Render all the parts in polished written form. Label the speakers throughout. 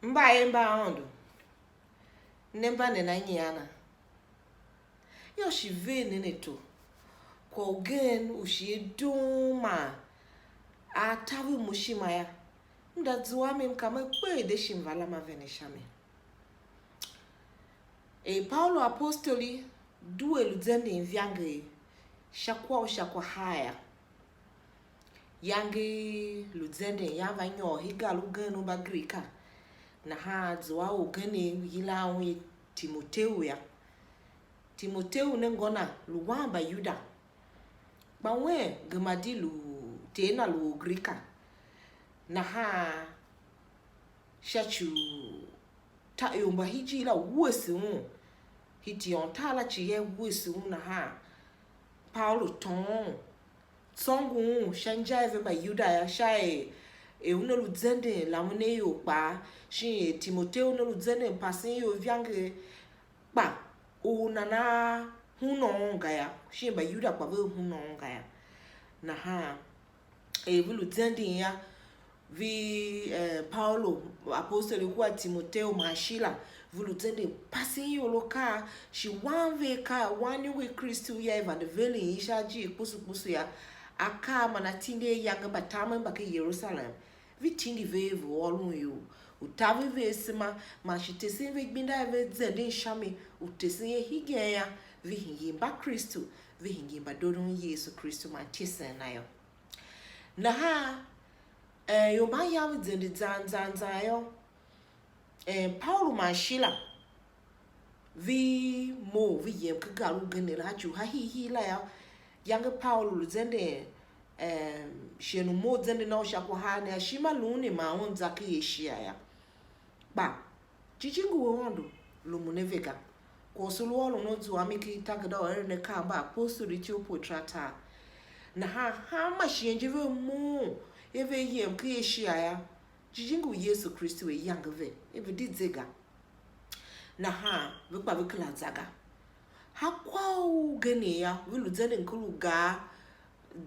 Speaker 1: mba ondo nemba nena Nyian yo achivin neto ko gen ushiduma atawi mushimaya ndadzwami kama kwede shimvala maveneshame mbaapostoli due ludzende vyange shakwa haya yange ludzende yava nyo higalu genu bagrika na ha dzwa ugene yilawe Timoteu nengona luwamba yuda bawe gemadilu tena lu grika na ha shachu ta yomba hijila wusu hiti ontala chiye wusu na ha Paulo ton songu shanjaive ba yuda ya shai una ludzende lamune yo kpaa shi Timoteu na ludzende pasin yo vyange kpaa unana hunonga ya shi ba yuda kwa ve hunonga ya na ha ludzende ya vi Paulo apostoli kwa Timoteu mashila vuludzende pasin yo loka shi wanve ka wanywe Kristu ya eva de veli ishaji kusu ya aka manatinde yanga batama mbake Yerusalem vitindi vevu olu yo utavi vesima mashitesi vegbinda vedzende shami utesi higeya vihingimba Kristu vihingimba dodon Yesu Kristu mantisen nayo na ha yomba ya vedzende zanza yo Paulo mashila vi yem kagalu genela hachu hi la ya yanga Paulo ludzende shenu mo dzende na shakwa hana shima luni maon zaki yeshia ya ba jijingu wondo lumunevega kosulu wolo no zuami ki tagada o ne kamba apostoli ti opotrata na ha mashienje ve mu eve yem ki yeshia ya jijingu Yesu Kristo we yanga ve eve didzega na ha vekpa vekla zaga ha kwau gene ya viludzende nkulu ga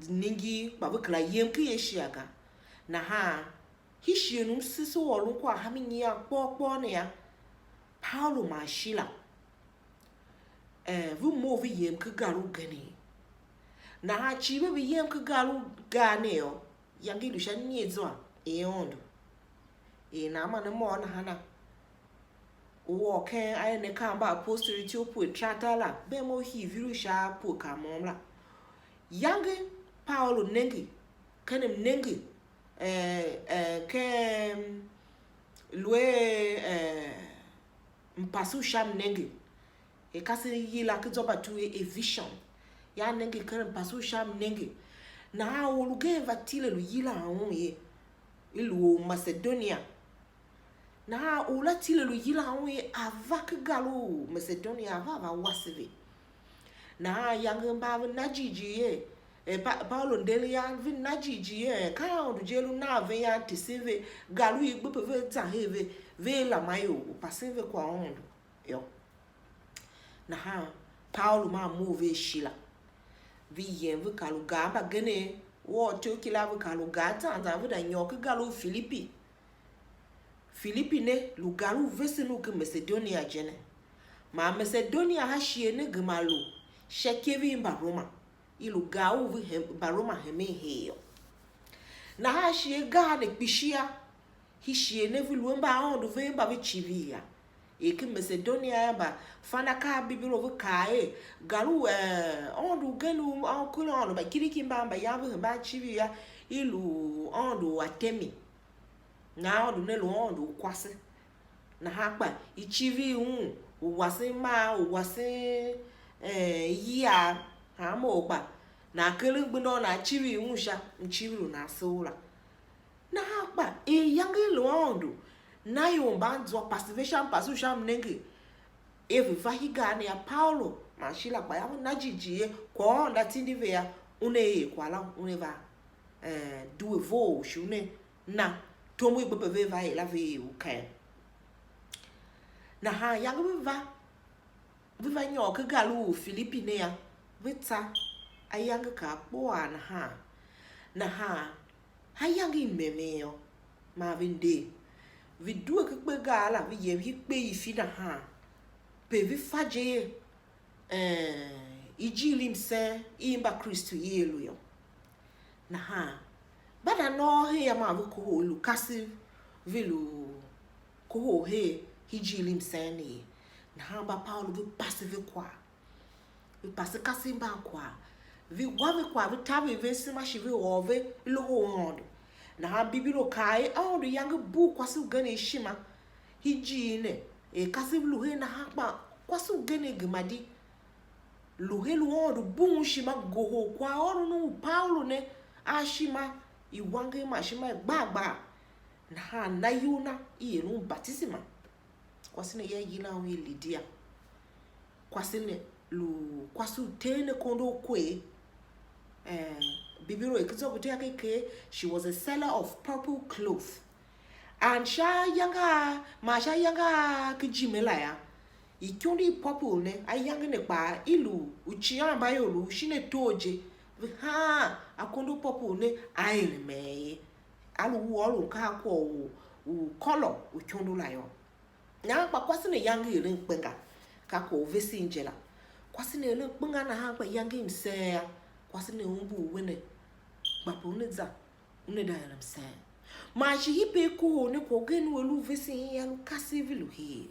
Speaker 1: ningi babukla yem ki yeshiaga na ha hishienum siso wolu kwa haminya kpokpo ne ya Paulo mashila vu movi yem ki galu gane na ha chibe bi yem ki galu gane yo yangi lusha nyedzwa ondo na mana mo na hana wo ken aye ne kamba apostoli ti opu tratala be mo hi virusha po kamomla yangi Paulo nengi kanem nengi kem lwe mpasu sham nengi kasi yila kizoba tu vision ya nengi kanem pasu sham nengi na woluge vatile lu yila ye ilu Macedonia na ula tile lu yila ye avak galu Macedonia ava wasive na yangi mba najiji ye Paulo ndele ya vi najiji ka ondu jelu na ve ya tisive galu igbe ve taheve ve la mayo pasive kwa ondu yo na ha Paulo ma move shila vi yen vi kalu gamba gene wo to kila vi kalu gata za vi da nyoke galu Filipi ne lu galu vesenu ke Macedonia jene ma Macedonia ha shie ne gmalu shekevi mba Roma ilu gau vi baroma heme heyo na ha shie ga ne kpishia hi shie ne vi luemba ondu ve mba vi chivia ki Macedonia ba fana ka bibilo vi kae galu ondu genu onkulo ondu ba kiriki mba ya vi ba chivia ilu ondu atemi na ondu ne lu ondu kwase na ha pa ichivi uwase yia ha moba na kele gbuno na chiwi unsha mchiru na sola na akpa yange londo na yomba nzwa passivation pasusha mnenge evi vahiga ne ya Paulo mashila kwa ya najiji kwa onda tindive ya une kwala uneva duwe vo shune na tomu ibebe va ela ve ukai na ha yange viva nyoke galu Filipine ya vita ayanga ka kpoa na ha hayanga imemeo ma vinde vi dua ke gala vi ye hi pe ifina ha pe vi faje ijir msen imba Kristo yelu yo na ha bada no he ya ma ko lu kasev vilu ko he hijir msen ni na ha ba Paulo vi passe vi kwa vi passe kasimba kwa vi wave kwa vi tabe vi sima shivi ove loho hondo na ha bibilo kai do yang bu kwasu gane shima hijine kasev luhe na ha ba kwasu gane gmadi luhe luondo bu shima goho kwa oro no Paulo ne ashima iwange ma shima gbagba na ha na yuna iru baptisma kwasine ye yila wi lidia kwasine lu kwasu tene kondo kwe bibiro ekizobote yake she was a seller of purple cloth and sha yanga kijimela ya ikyundi purple ne ayanga ne pa ilu uchiyan bayolu shine toje ha akondo purple ne ayele me alu wolu ka ko u color ukyundo la yo na pa kwasine yanga irin penga ka ko vesi njela kwasine le penga na ha pa yanga imse kwasine umbu wene bapo ne za une da yala mse ma shi hipe ko ne ko genu welu vesi ya kasev lu hi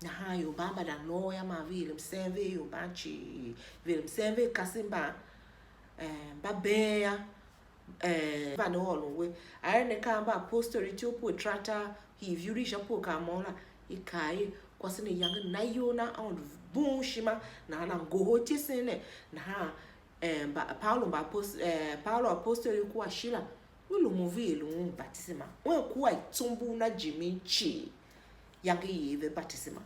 Speaker 1: na ha yo baba da no ya ma vi le mse ve yo banchi ve le mse ve kasimba babe ya ba no olwe are ne ka mbaapostoli ti opo trata hi vyuri shapo ka mola ikai kwasine yang na yona on bun shima na na goho tisene na ha Paulo apostoli ku ashila ulu movi lu baptisma we ku itumbu na jiminchi yang yive baptisma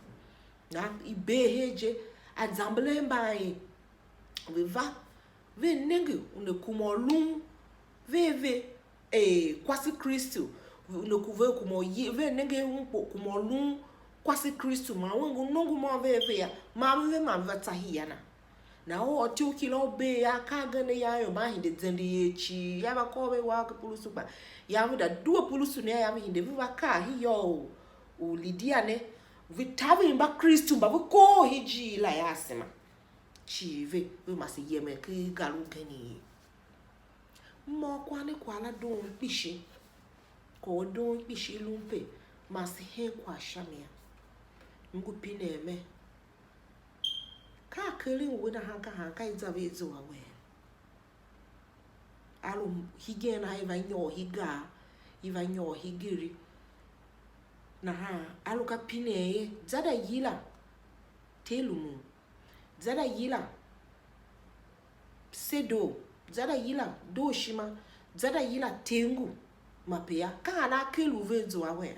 Speaker 1: na ibeheje adzambele mbai viva ve nengi une kumolum veve kwasi Kristo no kuve kumo ve nenge umpo kumolum kwasi Kristo ma wengu nongu ma veve ya ma ve ma vatahiana na o ti kilo be ya ka gane ya yo ma hinde zendi echi ya ba ko be wa pulusu ba ya mu da duo pulusu ne ya hinde viva ka hi yo u lidia ne vitavi mba Kristo ba ko hiji la ya sema chive we masi yeme ki galu keni mo kwani kwala don pishi ko don pishi lumpe masi he kwa shamia ngu pineme ka kelin wona hanka izabe zuwa we alo higena iva nyo hingiri na ha alo ka pineye zada yila telumu zada yila sedo zada yila doshima zada yila tengu mapea kana kelu vezo awe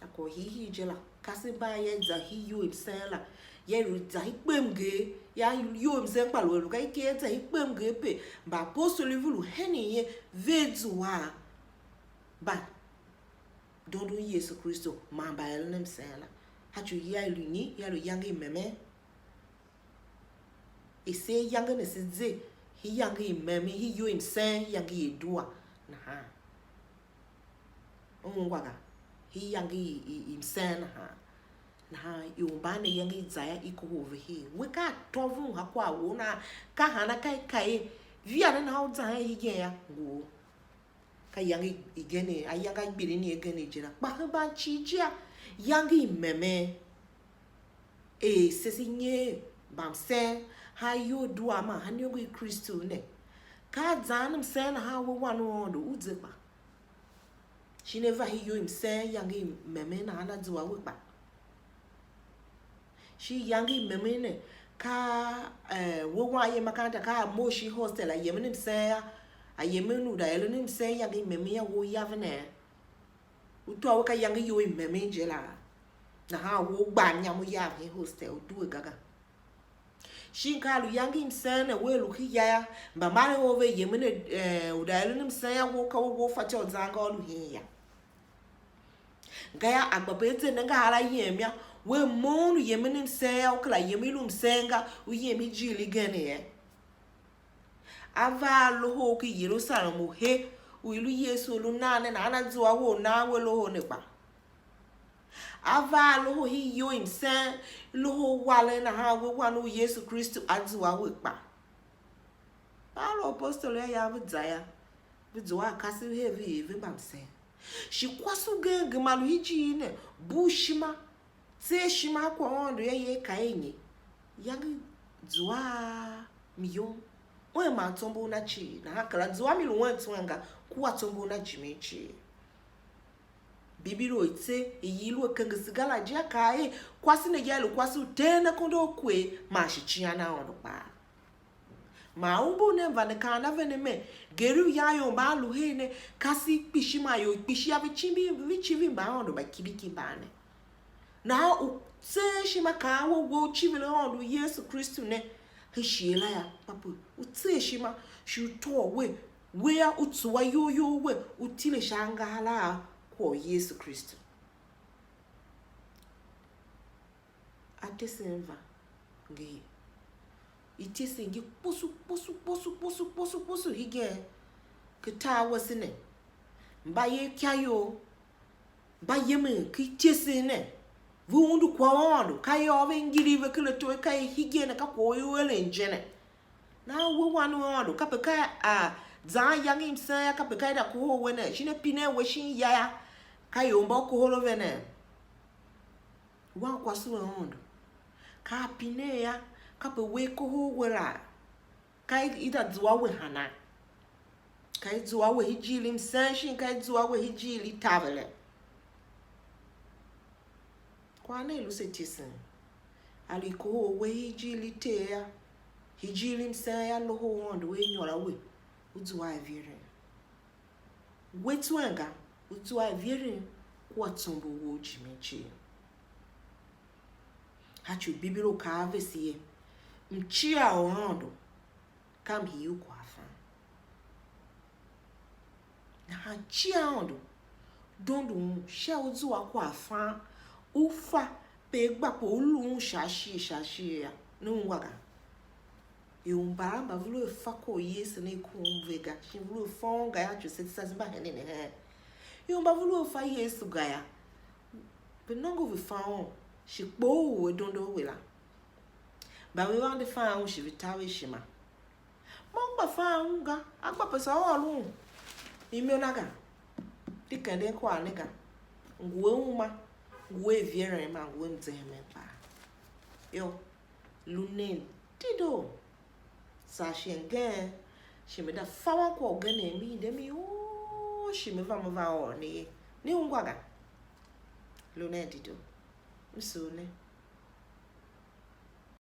Speaker 1: ako hihi jela kasiba ye za hiyo imsela ye za hipemge ya yo imsen palo lu kai ke za hipemge pe mbaapostoli vulu heni ye vezo wa ba dodo Yesu Kristo mamba elem sela hachu ya luni ya lo yangi meme ese yanga ne size hi yangi meme hi yo imsen yangi edua na ha ongwaga hi yangi imsen na ha yombane yangi zaya iko over here we ka tovu hakwa wona ka hana kai via na ha zaya hige ya go ka yangi igene ayanga biri ni egene jira ba chijia yangi meme sesinye bamsen ha yo duama hanyogo Kristo ne ka zanum sen ha wo wanu ondo udzeba she never he yo imsen yangi meme na ana duwa weba she yangi meme ne ka wo wa ye makanta ka moshi hostel a yemenim sen a yemenu da elonim sen yangi meme ya wo yavene uto wa ka yangi yo meme jela na ha wo gba nyamu ya he hostel duwe gaga shinkalu yangi msen we luki ya mbamare ove yemene udaelunim sen ya wo ka wo fati ozanga olu hiya gaya agbapete nga hala yemya we monu yemenim sen ya okla yemilum senga u yemi jili gene ye ava loho ki yerusalem he uilu yesu lu nane na ana zuwa wo na we loho ne ba ava loho hi yo msen loho wale na ha we wanu yesu kristu azuwa we ba mbaapostoli ya budzaya budzwa kasev heavy ba msen shi kwasu gege malu hiji ne bushima tse shima kwa ondo ye kaenye yangi zwa miyo we ma tombo na chi na hakala zwa milu wentwenga kuwa tombo na jimechi bibiro ite yilu kangasigala jia kai kwasi ne yalo kwasu tena kondo kwe mashichiana ondo pa ma umbu ne vanekana veneme geru yayo malu hene kasi pishima yo pishia vichivi ba ondo ba kibiki bane na u tse shima ka wo chivile ondo yesu kristu ne hishiela ya papu u tse shima shuto we ya utuwa yo we utile shangala kwa yesu kristu atesenva ngi itese ngi posu hige kta wasine mbaye kyayo mbaye me kitese ne vundu kwa wando kayo vengiri vekele to kai hige na ka ko yele njene na wo wanu wando kapeka a za yangi msen ya kapeka da ko wene shine pine we shin ya kayo mba ko holo vene wa kwa su wando ka pine ya kape we ko ho wera kai ida zuwa we hana kai zuwa we hijili msen shin kai zuwa we hijili tavele kwa na ilu setisin aliko we hijili te ya hijili msen ya loho wando we nyola we uzuwa evire wetwenga uzuwa evire kwa tombo wo jimechi hachu bibiro ka avesiye mchia wando kam hiu kwa fa na hachia wando dondu sha uzuwa kwa fa ufa pegba po ulu shashi ya nungwaga mbala vulu fako yesu ne kumvega shivulu fonga ya chusesa zimba henene he mba vulu fa yesu gaya benongo vifao shikbo we dondo wela ba we wande fa un shivitawe shima mongba fa unga agba pesa olu imionaga dikende kwa nega ngwe uma ngwe viere ma ngwe mzeme pa yo lunen tido sa shenge shimeda fawa ko gane mi de mi o shimeva mva o ni ungwaga lunen tido msune